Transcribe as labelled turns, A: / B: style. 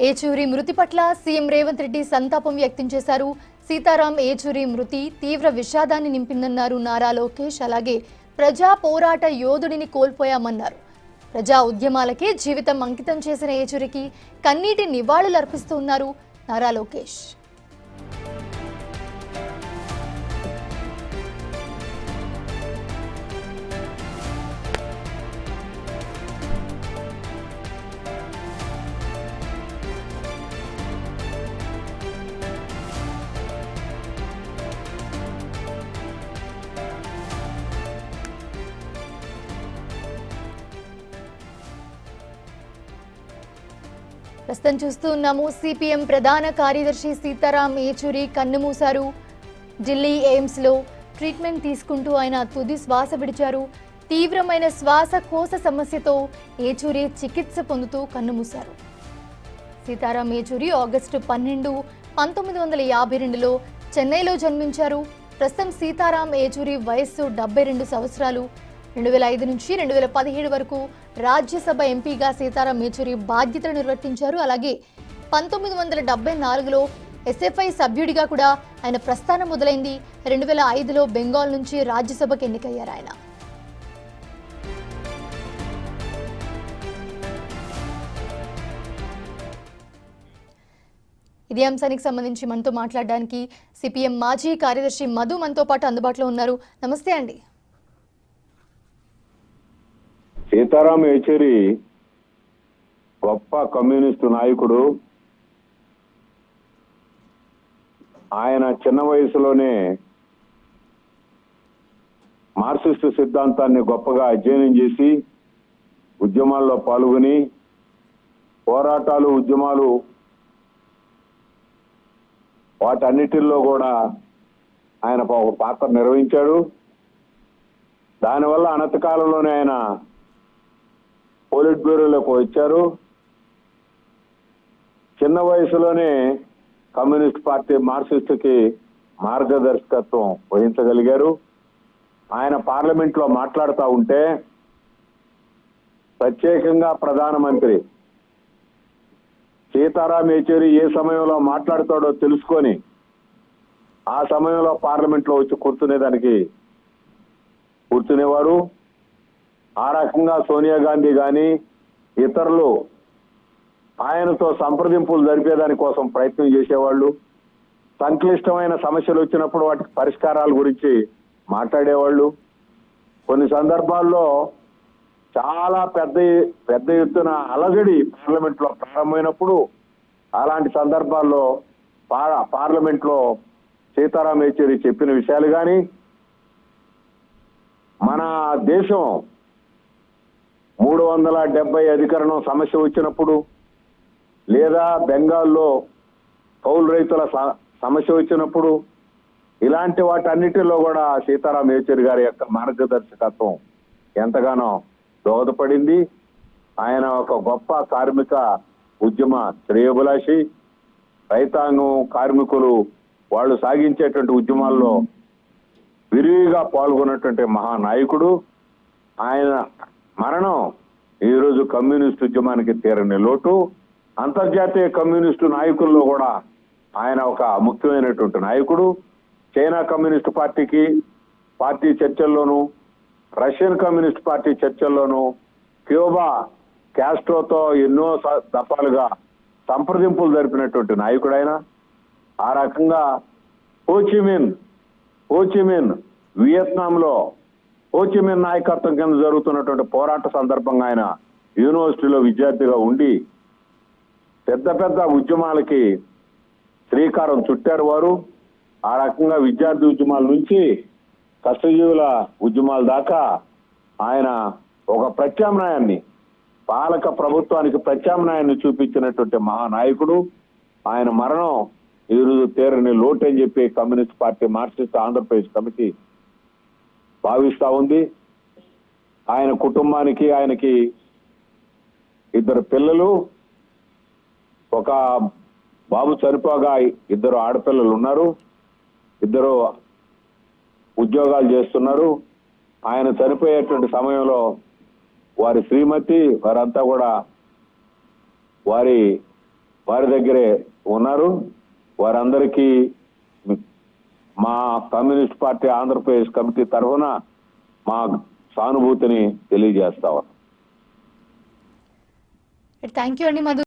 A: ఏచూరి మృతి పట్ల సీఎం రేవంత్ రెడ్డి సంతాపం వ్యక్తం చేశారు. సీతారాం ఏచూరి మృతి తీవ్ర విషాదాన్ని నింపిందన్నారు నారా లోకేష్. అలాగే ప్రజా పోరాట యోధుడిని కోల్పోయామన్నారు. ప్రజా ఉద్యమాలకే జీవితం అంకితం చేసిన ఏచూరికి కన్నీటి నివాళులు అర్పిస్తున్నారు నారా లోకేష్. ప్రస్తుతం చూస్తున్నాము, సిపిఎం ప్రధాన కార్యదర్శి సీతారాం ఏచూరి కన్నుమూశారు. ఢిల్లీ ఎయిమ్స్ లో ట్రీట్మెంట్ తీసుకుంటూ ఆయన తుది శ్వాస విడిచారు. తీవ్రమైన శ్వాసకోశ సమస్యతో ఏచూరి చికిత్స పొందుతూ కన్నుమూశారు. సీతారాం ఏచూరి ఆగస్టు 12, 1952లో చెన్నైలో జన్మించారు. ప్రస్తుతం సీతారాం ఏచూరి వయస్సు 72 సంవత్సరాలు. 2005 నుంచి 2017 వరకు రాజ్యసభ ఎంపీగా సీతారాం ఏచూరి బాధ్యతలు నిర్వర్తించారు. అలాగే 1974లో ఎస్ఎఫ్ఐ సభ్యుడిగా కూడా ఆయన ప్రస్థానం మొదలైంది. 2005లో బెంగాల్ నుంచి రాజ్యసభకు ఎన్నికయ్యారు ఆయన. ఇదే అంశానికి సంబంధించి మనతో మాట్లాడడానికి సిపిఎం మాజీ కార్యదర్శి మధు మనతో పాటు అందుబాటులో ఉన్నారు. నమస్తే అండి.
B: సీతారాం ఏచూరి గొప్ప కమ్యూనిస్టు నాయకుడు. ఆయన చిన్న వయసులోనే మార్క్సిస్టు సిద్ధాంతాన్ని గొప్పగా అధ్యయనం చేసి ఉద్యమాల్లో పాల్గొని పోరాటాలు ఉద్యమాలు వాటన్నిటిల్లో కూడా ఆయన ఒక పాత్ర నిర్వహించాడు. దానివల్ల అనతి కాలంలోనే ఆయన పోలిట్ బ్యూరోలోకి వచ్చారు. చిన్న వయసులోనే కమ్యూనిస్ట్ పార్టీ మార్క్సిస్టుకి మార్గదర్శకత్వం వహించగలిగారు. ఆయన పార్లమెంట్ లో మాట్లాడుతూ ఉంటే ప్రత్యేకంగా ప్రధానమంత్రి సీతారాం ఏచూరి ఏ సమయంలో మాట్లాడతాడో తెలుసుకొని ఆ సమయంలో పార్లమెంట్ లో వచ్చి కూర్చునేవారు. ఆ రకంగా సోనియా గాంధీ కానీ ఇతరులు ఆయనతో సంప్రదింపులు జరిపేదాని కోసం ప్రయత్నం చేసేవాళ్ళు. సంక్లిష్టమైన సమస్యలు వచ్చినప్పుడు వాటికి పరిష్కారాల గురించి మాట్లాడేవాళ్ళు. కొన్ని సందర్భాల్లో చాలా పెద్ద ఎత్తున అలజడి పార్లమెంట్ లో ప్రారంభమైనప్పుడు అలాంటి సందర్భాల్లో పార్లమెంట్ లో సీతారాం ఏచూరి చెప్పిన విషయాలు కానీ, మన దేశం 370 అధికరణం సమస్య వచ్చినప్పుడు, లేదా బెంగాల్లో కౌలు రైతుల సమస్య వచ్చినప్పుడు, ఇలాంటి వాటన్నిటిలో కూడా సీతారాం ఏచూరి గారి యొక్క మార్గదర్శకత్వం ఎంతగానో దోహదపడింది. ఆయన ఒక గొప్ప కార్మిక ఉద్యమ శ్రేయోభిలాషి. రైతాంగం, కార్మికులు వాళ్ళు సాగించేటువంటి ఉద్యమాల్లో విరివిగా పాల్గొన్నటువంటి మహానాయకుడు. ఆయన మరణం ఈరోజు కమ్యూనిస్టు ఉద్యమానికి తీరని లోటు. అంతర్జాతీయ కమ్యూనిస్టు నాయకుల్లో కూడా ఆయన ఒక ముఖ్యమైనటువంటి నాయకుడు. చైనా కమ్యూనిస్టు పార్టీ చర్చల్లోనూ, రష్యన్ కమ్యూనిస్ట్ పార్టీ చర్చల్లోనూ, క్యూబా క్యాస్ట్రోతో ఎన్నో దఫాలుగా సంప్రదింపులు జరిపినటువంటి నాయకుడు ఆయన. ఆ రకంగా హోచిమిన్ వియత్నాంలో హోచిమిన్ నాయకత్వం కింద జరుగుతున్నటువంటి పోరాట సందర్భంగా ఆయన యూనివర్సిటీలో విద్యార్థిగా ఉండి పెద్ద ఉద్యమాలకి శ్రీకారం చుట్టారు వారు. ఆ రకంగా విద్యార్థి ఉద్యమాల నుంచి కష్టజీవుల ఉద్యమాల దాకా ఆయన ఒక ప్రత్యామ్నాయాన్ని, పాలక ప్రభుత్వానికి ప్రత్యామ్నాయాన్ని చూపించినటువంటి మహానాయకుడు. ఆయన మరణం ఈరోజు తీరని లోటు అని చెప్పి communist party Marxist Andhra Pradesh committee భావిస్తా ఉంది. ఆయన కుటుంబానికి, ఆయనకి 2 పిల్లలు, ఒక బాబు చనిపోగా 2 ఆడపిల్లలు ఉన్నారు. 2 ఉద్యోగాలు చేస్తున్నారు. ఆయన చనిపోయేటువంటి సమయంలో వారి శ్రీమతి వారంతా కూడా వారి వారి దగ్గరే ఉన్నారు. వారందరికీ మా కమ్యూనిస్ట్ పార్టీ ఆంధ్రప్రదేశ్ కమిటీ తరఫున మా సానుభూతిని తెలియజేస్తా ఉన్నాం.
A: థ్యాంక్ యూ అండి మధు.